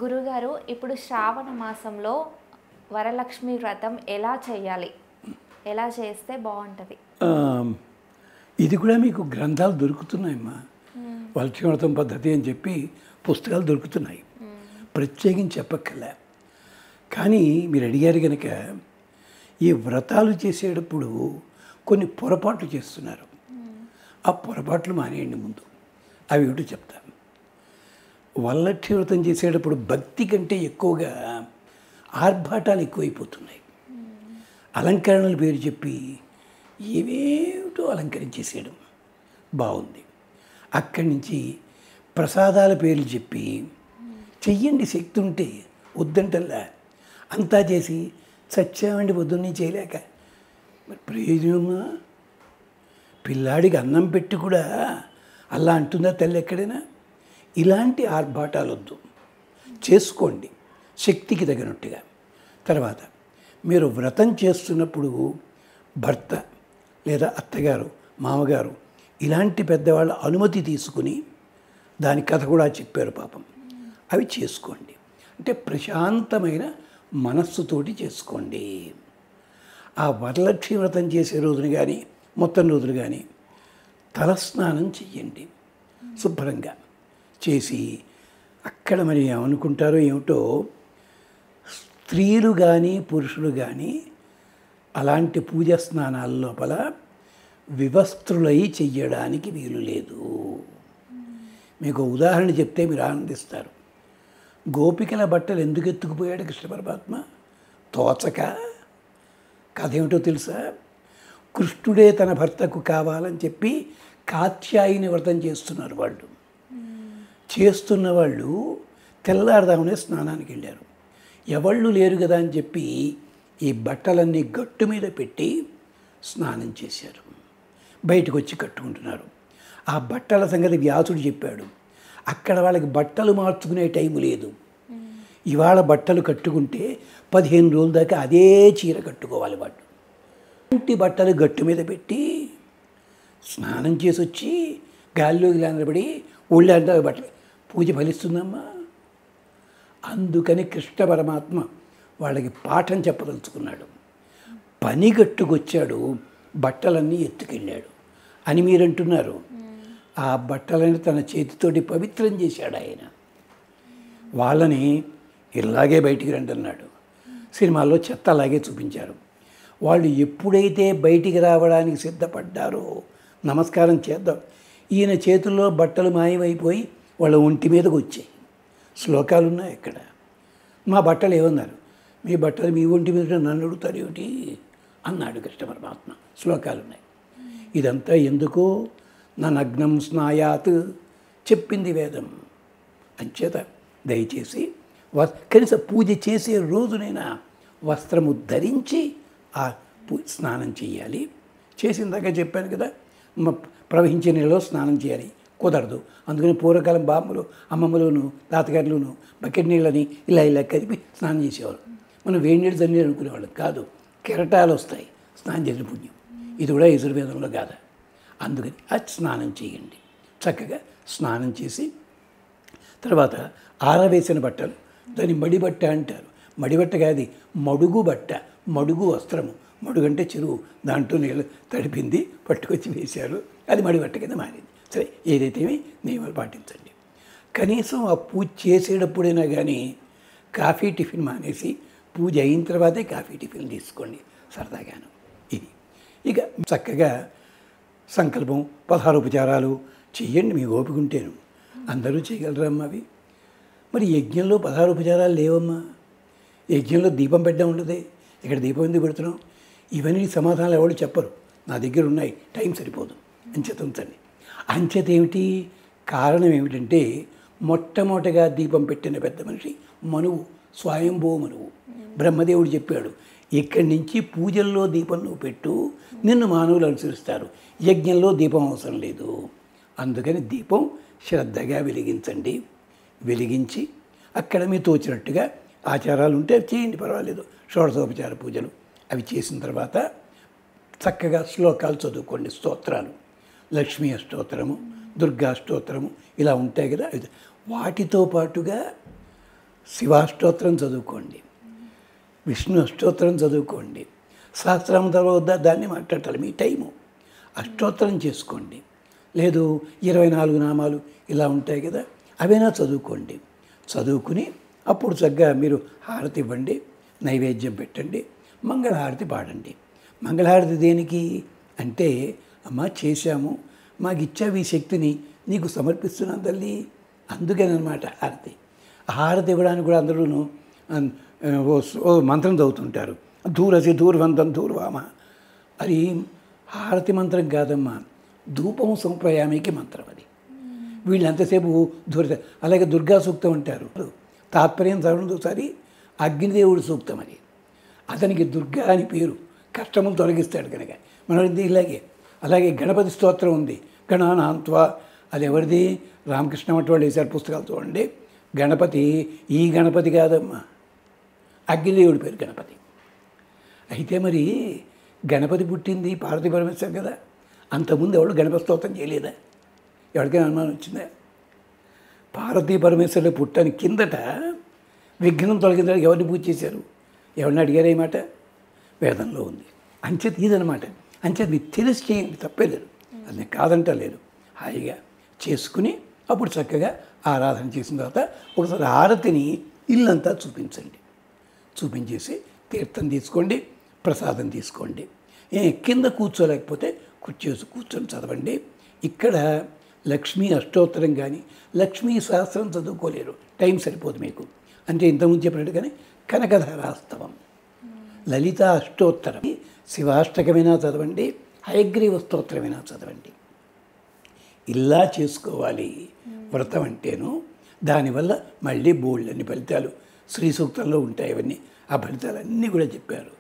గురుగారు, ఇప్పుడు శ్రావణ మాసంలో వరలక్ష్మి వ్రతం ఎలా చేయాలి? ఎలా చేస్తే బాగుంటుంది? ఆ, ఇది కూడా మీకు గ్రంథాలు దొరుకుతున్నాయమ్మా. వరలక్ష్మి వ్రతం పద్ధతి అని చెప్పి పుస్తకాలు దొరుకుతున్నాయి, ప్రత్యేకించి చెప్పక్కర్లే. కానీ మీరు అడిగారు కనుక ఈ వ్రతాలు చేసేటప్పుడు కొన్ని పొరపాట్లు చేస్తున్నారు. ఆ పొరపాట్లు మానేయండి ముందు. అవి ఏమిటో చెప్తాను. వరలక్ష్మి వ్రతం చేసేటప్పుడు భక్తి కంటే ఎక్కువగా ఆర్భాటాలు ఎక్కువైపోతున్నాయి. అలంకరణల పేరు చెప్పి ఏవేమిటో అలంకరించేసేయడం బాగుంది. అక్కడి నుంచి ప్రసాదాల పేర్లు చెప్పి చెయ్యండి, శక్తి ఉంటే, వద్దంటల్లా. అంతా చేసి చచ్చామండి పొద్దున్నే చేయలేక, మరి ప్రయోజనమా? పిల్లాడికి అన్నం పెట్టి కూడా అలా అంటుందా తల్లి ఎక్కడైనా? ఇలాంటి ఆర్భాటాలు వద్దు, చేసుకోండి శక్తికి తగినట్టుగా. తర్వాత మీరు వ్రతం చేస్తున్నప్పుడు భర్త లేదా అత్తగారు, మామగారు ఇలాంటి పెద్దవాళ్ళ అనుమతి తీసుకుని, దాని కథ కూడా చెప్పారు పాపం, అవి చేసుకోండి. అంటే ప్రశాంతమైన మనస్సుతోటి చేసుకోండి. ఆ వరలక్ష్మి వ్రతం చేసే రోజున కానీ మొత్తం రోజులు కానీ తలస్నానం చెయ్యండి శుభ్రంగా చేసి. అక్కడ మరి ఏమనుకుంటారో ఏమిటో, స్త్రీలు కానీ పురుషులు కానీ అలాంటి పూజా స్నానాల లోపల వివస్త్రులై చెయ్యడానికి వీలు లేదు. మీకు ఉదాహరణ చెప్తే మీరు ఆనందిస్తారు. గోపికల బట్టలు ఎందుకు ఎత్తుకుపోయాడు కృష్ణ పరమాత్మ? తోచక. కథ ఏమిటో తెలుసా? కృష్ణుడే తన భర్తకు కావాలని చెప్పి కాత్యాయని వ్రతం చేస్తున్నారు వాళ్ళు. చేస్తున్న వాళ్ళు తెల్లారుదామనే స్నానానికి వెళ్ళారు. ఎవళ్ళు లేరు కదా అని చెప్పి ఈ బట్టలన్నీ గట్టు మీద పెట్టి స్నానం చేశారు. బయటకు వచ్చి కట్టుకుంటున్నారు. ఆ బట్టల సంగతి వ్యాసుడు చెప్పాడు. అక్కడ వాళ్ళకి బట్టలు మార్చుకునే టైం లేదు. ఇవాళ బట్టలు కట్టుకుంటే 15 రోజుల దాకా అదే చీర కట్టుకోవాలి వాళ్ళు. ఇంటి బట్టలు గట్టు మీద పెట్టి స్నానం చేసి వచ్చి గాలిలోకి నిలబడి ఒళ్ళంతా బట్టలు పూజ ఫలిస్తుందమ్మా. అందుకని కృష్ణ పరమాత్మ వాళ్ళకి పాఠం చెప్పదలుచుకున్నాడు. పని గట్టుకొచ్చాడు, బట్టలన్నీ ఎత్తుకెళ్ళాడు అని మీరంటున్నారు. ఆ బట్టలని తన చేతితోటి పవిత్రం చేశాడు ఆయన. వాళ్ళని ఇలాగే బయటికి రండి అన్నాడు. సినిమాల్లో చెత్త అలాగే చూపించారు. వాళ్ళు ఎప్పుడైతే బయటికి రావడానికి సిద్ధపడ్డారో, నమస్కారం చేద్దాం, ఈయన చేతుల్లో బట్టలు మాయమైపోయి వాళ్ళ ఒంటి మీదకి వచ్చాయి. శ్లోకాలు ఉన్నాయి ఇక్కడ. మా బట్టలు ఏమన్నారు? మీ బట్టలు మీ ఒంటి మీద నన్ను అడుగుతారు ఏమిటి అన్నాడు కృష్ణ పరమాత్మ. శ్లోకాలు ఉన్నాయి. ఇదంతా ఎందుకో? నా నగ్నం స్నాయాత్ చెప్పింది వేదం. అంచేత దయచేసి కనీసం పూజ చేసే రోజునైనా వస్త్రము ధరించి ఆ స్నానం చేయాలి. చేసిందాక చెప్పాను కదా, ప్రవహించే నీళ్ళలో స్నానం చేయాలి. కుదరదు. అందుకని పూర్వకాలం బామ్మలు, అమ్మమ్మలోను, తాతగారులోను బకెట్ నీళ్ళని ఇలా కలిపి స్నానం చేసేవారు. మనం వేడి నీళ్ళు తల్లి అనుకునేవాళ్ళం కాదు. కెరటాలు వస్తాయి స్నానం చేసిన పుణ్యం. ఇది కూడా యజుర్వేదంలో కాదా. అందుకని అది స్నానం చేయండి. చక్కగా స్నానం చేసి తర్వాత ఆరవేసిన బట్టలు, దాన్ని మడిబట్ట అంటారు. మడిబట్ట కాదు, మడుగు బట్ట, మడుగు వస్త్రము. మడుగు అంటే చెరువు, దాంట్లో నీళ్ళు తడిపింది పట్టుకొచ్చి వేశారు. అది మడిబట్ట కింద మారింది. సరే, ఏదైతే నియమాలు పాటించండి. కనీసం ఆ పూజ చేసేటప్పుడైనా కానీ కాఫీ టిఫిన్ మానేసి పూజ అయిన తర్వాతే కాఫీ టిఫిన్ తీసుకోండి సరదాగాను. ఇది ఇక చక్కగా సంకల్పం 16 ఉపచారాలు చెయ్యండి. మీ ఓపిక ఉంటేను. అందరూ చేయగలరమ్మా అవి. మరి యజ్ఞంలో 16 ఉపచారాలు లేవమ్మా. యజ్ఞంలో దీపం పెట్టడం ఉండదే. ఇక్కడ దీపం ఎందుకు పెడుతున్నాం? ఇవన్నీ సమాధానాలు ఎవరు చెప్పరు. నా దగ్గర ఉన్నాయి, టైం సరిపోదు. అంచేత ఉంచండి. అంచేత ఏమిటి కారణం? ఏమిటంటే మొట్టమొదటిగా దీపం పెట్టిన పెద్ద మనిషి మనువు, స్వయంభూ మనువు. బ్రహ్మదేవుడు చెప్పాడు, ఇక్కడి నుంచి పూజల్లో దీపం నువ్వు పెట్టు, నిన్ను మానవులు అనుసరిస్తారు. యజ్ఞంలో దీపం అవసరం లేదు. అందుకని దీపం శ్రద్ధగా వెలిగించండి. వెలిగించి అక్కడ మీ తోచినట్టుగా ఆచారాలు ఉంటే చేయండి, పర్వాలేదు. షోడశోపచార పూజలు అవి చేసిన తర్వాత చక్కగా శ్లోకాలు చదువుకోండి. స్తోత్రాలు, లక్ష్మీ అష్టోత్తరము, దుర్గా స్తోత్రము ఇలా ఉంటాయి కదా. వాటితో పాటుగా శివాష్టోత్తరం చదువుకోండి, విష్ణు అష్టోత్తరం చదువుకోండి. సహస్రామం వద్ద దాన్ని మాట్లాడాలి మీ టైము. అష్టోత్తరం చేసుకోండి. లేదు 24 నామాలు ఇలా ఉంటాయి కదా, అవైనా చదువుకోండి. చదువుకుని అప్పుడు చక్కగా మీరు హారతి ఇవ్వండి, నైవేద్యం పెట్టండి, మంగళహారతి పాడండి. మంగళహారతి దేనికి అంటే, అమ్మ చేశాము, మాకు ఇచ్చావు ఈ శక్తిని, నీకు సమర్పిస్తున్నాం తల్లి, అందుకేనమాట హారతి. హారతి ఇవ్వడానికి కూడా అందరూ ఓ మంత్రం చదువుతుంటారు, ధూరసి ధూర్వంతం ధూర్వామ. అది హారతి మంత్రం కాదమ్మా, ధూపం సంప్రయామికి మంత్రం అది. వీళ్ళు ఎంతసేపు అలాగే దుర్గా సూక్తం అంటారు, తాత్పర్యం చదవడం ఒకసారి అగ్నిదేవుడి సూక్తం అది. అతనికి దుర్గా అని పేరు, కష్టములు తొలగిస్తాడు కనుక. మనం అలాగే గణపతి స్తోత్రం ఉంది, గణానాంత్వా. అది ఎవరిది? రామకృష్ణ మఠ వాళ్ళు వేశారు పుస్తకాలు చూడండి. గణపతి ఈ గణపతి కాదమ్మా, అగ్నిదేవుడి పేరు గణపతి. అయితే మరి గణపతి పుట్టింది పార్వతీ పరమేశ్వర్ కదా, అంతకుముందు ఎవడు గణపతి స్తోత్రం చేయలేదా? ఎవరికైనా అనుమానం వచ్చిందా? పార్వతీ పరమేశ్వరులు పుట్టని కిందట విఘ్నం తొలగించడానికి ఎవరిని పూజ చేశారు? ఎవరిని అడిగారు? ఈ మాట వేదంలో ఉంది. అంచేత ఇదనమాట. అంచేత మీకు తెలిసి చేయండి, తప్పేలేదు, అది కాదంటలేదు. హాయిగా చేసుకుని అప్పుడు చక్కగా ఆరాధన చేసిన తర్వాత ఒకసారి హారతిని ఇల్లంతా చూపించండి. చూపించేసి తీర్థం తీసుకోండి, ప్రసాదం తీసుకోండి. కింద కూర్చోలేకపోతే కూర్చొని చదవండి. ఇక్కడ లక్ష్మీ అష్టోత్తరం కానీ లక్ష్మీ సహస్రం చదువుకోలేరు, టైం సరిపోదు మీకు. అంటే ఇంతకుముందు చెప్పినట్టుగానే కనకధారాస్తవం, లలిత అష్టోత్తరం, శివాష్టకమైనా చదవండి, హయగ్రీవ స్తోత్రమైనా చదవండి. ఇలా చేసుకోవాలి వ్రతం అంటేను. దానివల్ల మళ్ళీ బోల్డన్ని ఫలితాలు శ్రీ సూక్తంలో ఉంటాయి. అవన్నీ ఆ ఫలితాలన్నీ కూడా చెప్పారు.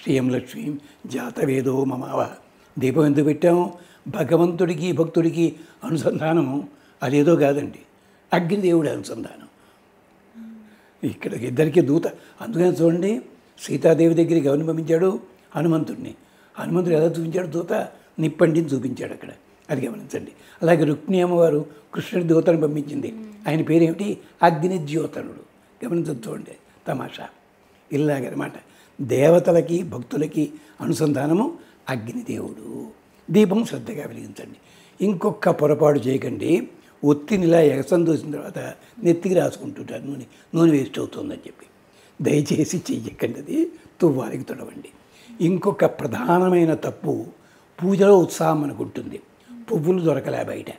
శ్రీయం లక్ష్మీం జాతవేదో మమావ. దీపం ఎందుకు పెట్టాము? భగవంతుడికి భక్తుడికి అనుసంధానము. అదేదో కాదండి, అగ్నిదేవుడి అనుసంధానం. ఇక్కడ ఇద్దరికి దూత. అందుకని చూడండి, సీతాదేవి దగ్గరికి ఎవరిని పంపించాడు? హనుమంతుడిని. హనుమంతుడు ఎలా చూపించాడు? దూత నిప్పండిని చూపించాడు అక్కడ, అది గమనించండి. అలాగే రుక్మిణి అమ్మవారు కృష్ణుడి దూతను పంపించింది, ఆయన పేరేమిటి? అగ్నిద్యోతనుడు. గమనించదు చూడండి, తమాషా. ఇలాగనమాట దేవతలకి భక్తులకి అనుసంధానము అగ్నిదేవుడు. దీపం శ్రద్ధగా వెలిగించండి. ఇంకొక పొరపాటు చేయకండి. ఒత్తిని ఇలా ఎగసం దూసిన తర్వాత నెత్తికి రాసుకుంటుంటారు, నూనె వేస్ట్ అవుతుందని చెప్పి. దయచేసి చెయ్యకండి, అది తువ్వాలికి తొడవండి. ఇంకొక ప్రధానమైన తప్పు, పూజలో ఉత్సాహం మనకు ఉంటుంది, పువ్వులు దొరకలే బయట,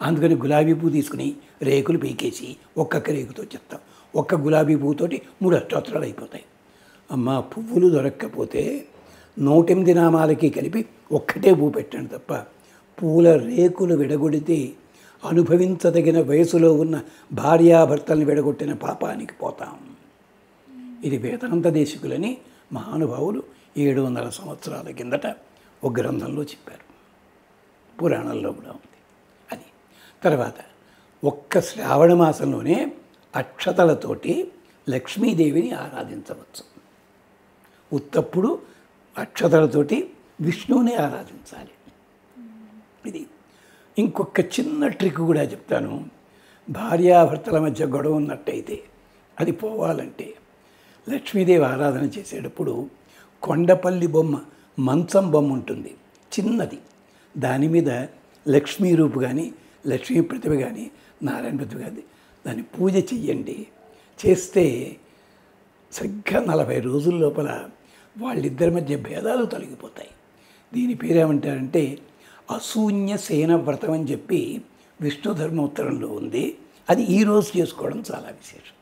అందుకని గులాబీ పువ్వు తీసుకుని రేకులు పీకేసి ఒక్కొక్క రేకుతో చెప్తాం. ఒక్క గులాబీ పువ్వుతోటి 3 అష్టోత్తరాలు అయిపోతాయి. అమ్మ, పువ్వులు దొరక్కపోతే 108 నామాలకి కలిపి ఒక్కటే పువ్వు పెట్టండి తప్ప, పూల రేకులు విడగొడితే అనుభవించదగిన వయసులో ఉన్న భార్యాభర్తల్ని విడగొట్టిన పాపానికి పోతాం. ఇది వేదాంత దేశికులని మహానుభావులు 700 సంవత్సరాల కిందట ఒక గ్రంథంలో చెప్పారు, పురాణంలో కూడా ఉంది అది. తర్వాత ఒక్క శ్రావణ మాసంలోనే అక్షతలతోటి లక్ష్మీదేవిని ఆరాధించవచ్చు. ఉత్తప్పుడు అక్షతలతోటి విష్ణువుని ఆరాధించాలి. ఇది ఇంకొక చిన్న ట్రిక్ కూడా చెప్తాను. భార్యాభర్తల మధ్య గొడవ ఉన్నట్టయితే అది పోవాలంటే లక్ష్మీదేవి ఆరాధన చేసేటప్పుడు కొండపల్లి బొమ్మ, మంచం బొమ్మ ఉంటుంది చిన్నది, దాని మీద లక్ష్మీ రూపు కానీ లక్ష్మీ ప్రతిభ కానీ నారాయణ ప్రతిభ కానీ దాన్ని పూజ చెయ్యండి. చేస్తే సరిగ్గా 40 రోజుల లోపల వాళ్ళిద్దరి మధ్య భేదాలు తొలగిపోతాయి. దీని పేరేమంటారంటే అశూన్య సేన వ్రతం అని చెప్పి విష్ణు ధర్మోత్తరంలో ఉంది. అది ఈరోజు చేసుకోవడం చాలా విశేషం.